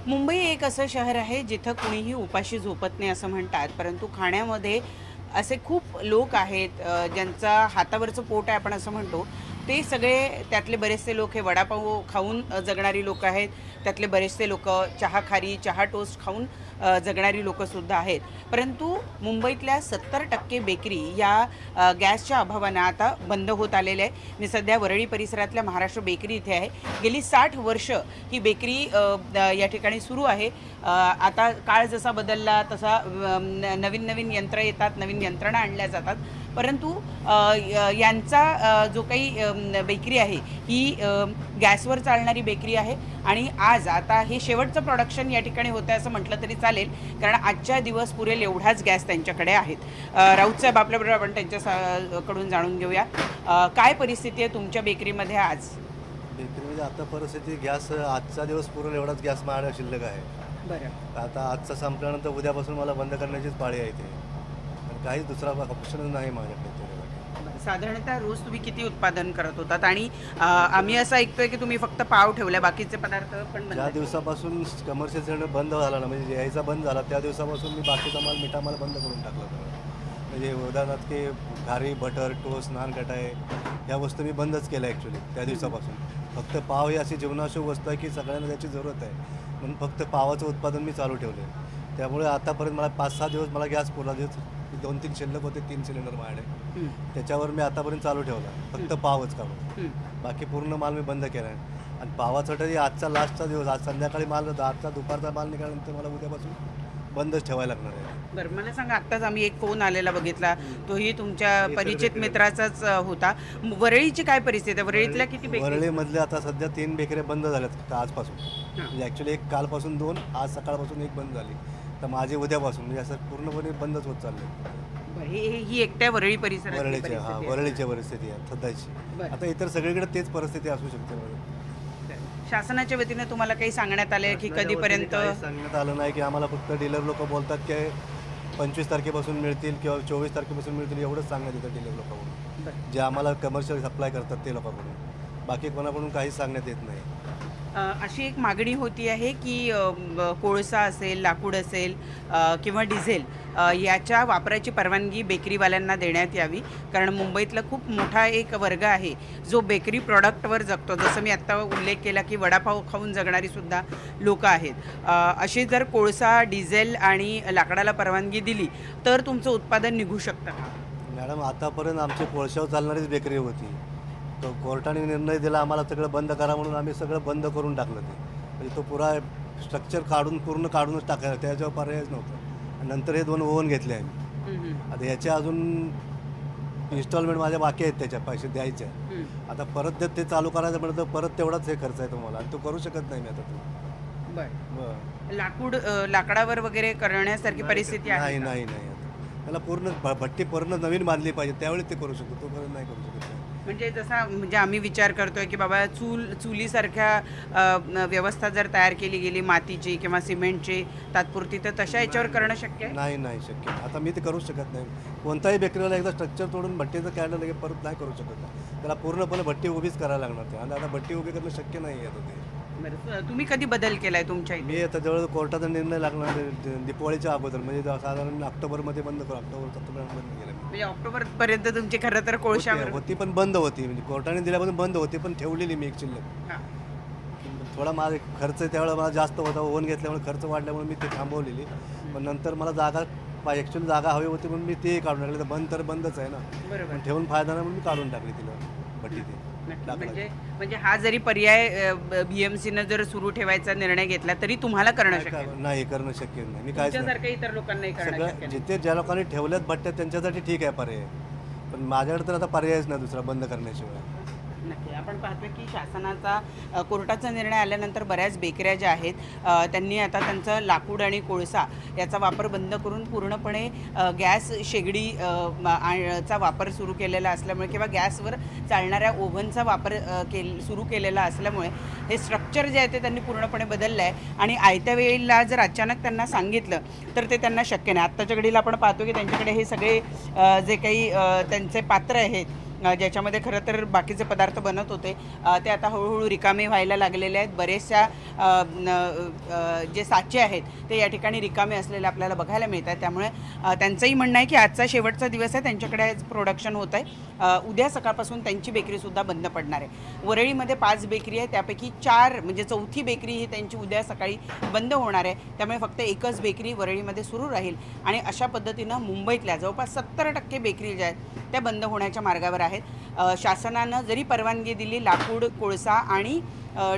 मुंबई एक असं शहर आहे जिथं कुणीही उपाशी झोपत नाही असं म्हणतात, परंतु खाण्यामध्ये असे खूप लोक आहेत ज्यांचा हातावरचं पोट आहे आपण असं म्हणतो. ते सगळे त्यातले बरेचसे लोक हे वडापाव खाऊन जगणारी लोक आहेत. त्यातले बरेचसे लोक चहा खारी, चहा टोस्ट खाऊन जगणारी लोकंसुद्धा आहेत. परंतु मुंबईतल्या 70% बेकरी या गॅसच्या अभावानं आता बंद होत आलेल्या आहे. मी सध्या वरळी परिसरातल्या महाराष्ट्र बेकरी इथे आहे. गेली 60 वर्ष ही बेकरी या ठिकाणी सुरू आहे. आता काळ जसा बदलला तसा नवीन नवीन यंत्र येतात, नवीन यंत्रणा आणल्या जातात. परंतु यांचा जो काही बेकरी आहे ही गॅसवर चालणारी बेकरी आहे आणि आज आता हे शेवटचं प्रोडक्शन या ठिकाणी होतं असं म्हटलं तरी चालेल, कारण आजच्या दिवस पुरेल एवढाच गॅस त्यांच्याकडे आहेत. राऊत साहेब आपल्याबरोबर, आपण त्यांच्याकडून जाणून घेऊया काय परिस्थिती आहे तुमच्या बेकरीमध्ये आज. बेकरीमध्ये आता परिस्थिती गॅस आजचा दिवस पुरेल एवढाच गॅस माझ्या शिल्लक आहे. बरं. आता आजचा संपल्यानंतर उद्यापासून मला बंद करण्याचीच पाळी आहे ते, आणि काहीच दुसरा ऑप्शनच नाही माझ्याकडे त्याच्यासाठी. साधारणतः रोज तुम्ही किती उत्पादन करत होतात? आणि आम्ही असं ऐकतोय की तुम्ही फक्त पाव ठेवल्या, बाकीचे पदार्थ पण बंद ज्या दिवसापासून कमर्शियल सिलेंडर बंद झाला ना, म्हणजे यायचा बंद झाला त्या दिवसापासून मी बाकीचा माल, मिठा माल बंद करून टाकला होता. म्हणजे उदाहरणार्थ की घारी, बटर, टोस्ट, नान, कटाई ह्या वस्तू मी बंदच केल्या ॲक्च्युली त्या दिवसापासून. फक्त पाव ही अशी जीवनावश्यक वस्तू आहे की सगळ्यांना त्याची जरूरत आहे, म्हणून फक्त पावाचं उत्पादन मी चालू ठेवलं. त्यामुळे आतापर्यंत मला 5-6 दिवस मला गॅस पुरला. दिवस 2-3 शिल्लक होते, 3 सिलेंडर माझ्याकडे. त्याच्यावर मी आतापर्यंत चालू ठेवला, फक्त पावच काढून. बाकी पूर्ण माल मी बंद केला आहे. आणि पावासाठी आजचा लास्टचा दिवस, आज संध्याकाळी माल, आजचा दुपारचा माल निघाल्यानंतर मला उद्यापासून बंदच ठेवायला लागणार आहे. बरं, मला सांगा, आत्ताच आम्ही एक फोन आलेला बघितला, तोही तुमच्या परिचित मित्राचाच होता. वरळीची काय परिस्थिती आहे? वरळीतल्या किती बेकरी? वरळीमधले आता सध्या 3 बेकऱ्या बंद झाल्यात आजपासून. म्हणजे ॲक्च्युली एक कालपासून 2, आज सकाळपासून 1 बंद झाली. तर माझे उद्यापासून म्हणजे असं पूर्णपणे बंदच होत चालले. ही एकट्या वरळी परिसरात वरळीची परिस्थिती आहे सध्याची. आता इतर सगळीकडे तेच परिस्थिती असू शकते. शासनाच्या वतीने तुम्हाला काही सांगण्यात आले की कधीपर्यंत? सांगण्यात आलं नाही की आम्हाला फक्त डीलर लोक बोलतात की 25 तारखेपासून मिळतील किंवा 24 तारखेपासून मिळतील, एवढंच सांगण्यात येतं डीलर लोकांकडून, जे आम्हाला कमर्शियल सप्लाय करतात ते लोकांकडून. बाकी कोणाकडून काहीच सांगण्यात येत नाही. अशी एक मागणी होती आहे की कोळसा असेल, लाकूड असेल किंवा डिझेल याच्या वापराची परवानगी बेकरीवाल्यांना देण्यात यावी, कारण मुंबईतला खूप मोठा एक वर्ग आहे जो बेकरी प्रॉडक्टवर जगतो. जसं मी आत्ता उल्लेख केला की वडापाव खाऊन जगणारी सुद्धा लोकं आहेत. अशी जर कोळसा, डिझेल आणि लाकडाला परवानगी दिली तर तुमचं उत्पादन निघू शकतं का? मॅडम, आतापर्यंत आमची कोळशावर चालणारीच बेकरी होती. तो कोर्टाने निर्णय दिला आम्हाला सगळं बंद करा म्हणून, आम्ही सगळं बंद करून टाकलं ते. म्हणजे तो पुरा स्ट्रक्चर पूर्ण काढूनच टाकायला, त्याच्यावर पर्यायच नव्हतं. नंतर हे 2 ओव्हन घेतले आम्ही. आता याचे अजून इन्स्टॉलमेंट माझ्या बाकी आहेत, त्याच्या पैसे द्यायचे. आता परत ते चालू करायचं म्हणलं तर परत तेवढाच हे खर्च आहे तुम्हाला, आणि तो करू शकत नाही मी आता. तो बरं, लाकडावर वगैरे करण्यासारखी परिस्थिती आहे? नाही. त्याला पूर्ण भट्टी पूर्ण नवीन बांधली पाहिजे, त्यावेळी ते करू शकतो, तोपर्यंत नाही करू शकत. म्हणजे आम्ही विचार करतोय की बाबा चुलीसारख्या व्यवस्था जर तयार केली गेली मातीची किंवा सिमेंटची तात्पुरती, तर तशा याच्यावर करणं शक्य आहे? नाही शक्य. आता मी ते करू शकत नाही. कोणताही बेकरीवाला एकदा स्ट्रक्चर तोडून भट्टीचं काढलं लगे परत नाही करू शकत नाही. त्याला पूर्णपणे भट्टी उभीच करायला लागणार ते, आणि आता भट्टी उभी करणं शक्य नाही आहे आता ते. तुम्ही कधी बदल केलाय तुमच्या इथे? मी आता जवळ कोर्टाचा निर्णय लागणार दिवाळीच्या अगोदर, म्हणजे साधारण ऑक्टोबरमध्ये बंद करू, ऑक्टोबर बंद केलं. म्हणजे ऑक्टोबर पर्यंत तुमची खरं तर कोळशावर होती, पण बंद होती. म्हणजे कोर्टाने दिल्यापासून बंद होती, पण ठेवलेली मी एक शिल्लक. थोडा माझा खर्च त्यावेळेला मला जास्त होता, ओव्हन घेतल्यामुळे खर्च वाढल्यामुळे मी ते थांबवलेली. पण नंतर मला ॲक्च्युअली जागा हवी होती म्हणून मी ते काढून टाकले. तर बंद तर बंदच आहे ना, बरोबर. ठेवून फायदा नाही म्हणून मी काढून टाकली तिला भट्टी ते. म्हणजे हा जरी पर्याय BMCनं जर सुरू ठेवायचा निर्णय घेतला तरी तुम्हाला करणं शक्य नाही, करणं शक्य नाही. मी काय इतर लोकांनाही करणं शक्य नाही. जिथे ज्या लोकांनी ठेवल्यात भट्ट्या त्यांच्यासाठी ठीक आहे पर्याय, पण माझ्याकडे तर आता पर्यायच नाही दुसरा बंद करण्याशिवाय. नक्की. आपण पाहतोय की शासनाचा कोर्टाचा निर्णय आल्यानंतर बऱ्याच बेकऱ्या ज्या आहेत त्यांनी आता त्यांचं लाकूड आणि कोळसा याचा वापर बंद करून पूर्णपणे गॅस शेगडी चा वापर सुरू केलेला असल्यामुळे किंवा गॅसवर चालणाऱ्या ओव्हनचा वापर सुरू केलेला असल्यामुळे हे स्ट्रक्चर जे आहे ते त्यांनी पूर्णपणे बदललं आहे. आणि आयत्या वेळेला जर अचानक त्यांना सांगितलं तर ते त्यांना शक्य नाही. आत्ताच्या घडीला आपण पाहतो की त्यांच्याकडे हे सगळे जे काही त्यांचे पात्र आहेत ज्याच्यामध्ये खरं तर बाकीचे पदार्थ बनत होते ते आता हळूहळू रिकामे व्हायला लागलेले आहेत. बरेचशा जे साचे आहेत ते या ठिकाणी रिकामे असलेले आपल्याला बघायला मिळतात. त्यामुळे त्यांचंही म्हणणं आहे की आजचा शेवटचा दिवस आहे, त्यांच्याकडे प्रोडक्शन होत आहे. उद्या सकाळपासून त्यांची बेकरीसुद्धा बंद पडणार आहे. वरळीमध्ये 5 बेकरी आहे, त्यापैकी 4 म्हणजे चौथी बेकरी ही त्यांची उद्या सकाळी बंद होणार आहे. त्यामुळे फक्त एकच बेकरी वरळीमध्ये सुरू राहील आणि अशा पद्धतीनं मुंबईतल्या जवळपास 70% बेकरी ज्या आहेत त्या बंद होण्याच्या मार्गावर आहेत. शासनानं जरी परवानगी दिली लाकूड, कोळसा आणि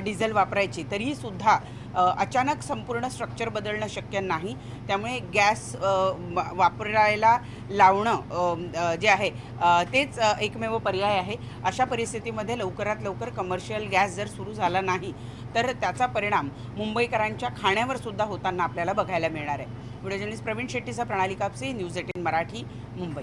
डिझेल वापरायची, तरीसुद्धा अचानक संपूर्ण स्ट्रक्चर बदलणं शक्य नाही. त्यामुळे गॅस वापरायला लावणं जे आहे तेच एकमेव पर्याय आहे. अशा परिस्थितीमध्ये लवकरात लवकर कमर्शियल गॅस जर सुरू झाला नाही तर त्याचा परिणाम मुंबईकरांच्या खाण्यावर सुद्धा होताना आपल्याला बघायला मिळणार आहे. व्हिडिओ जर्नलिस्ट प्रवीण शेट्टीचा, प्रणाली कापसे, न्यूज 18 मराठी, मुंबई.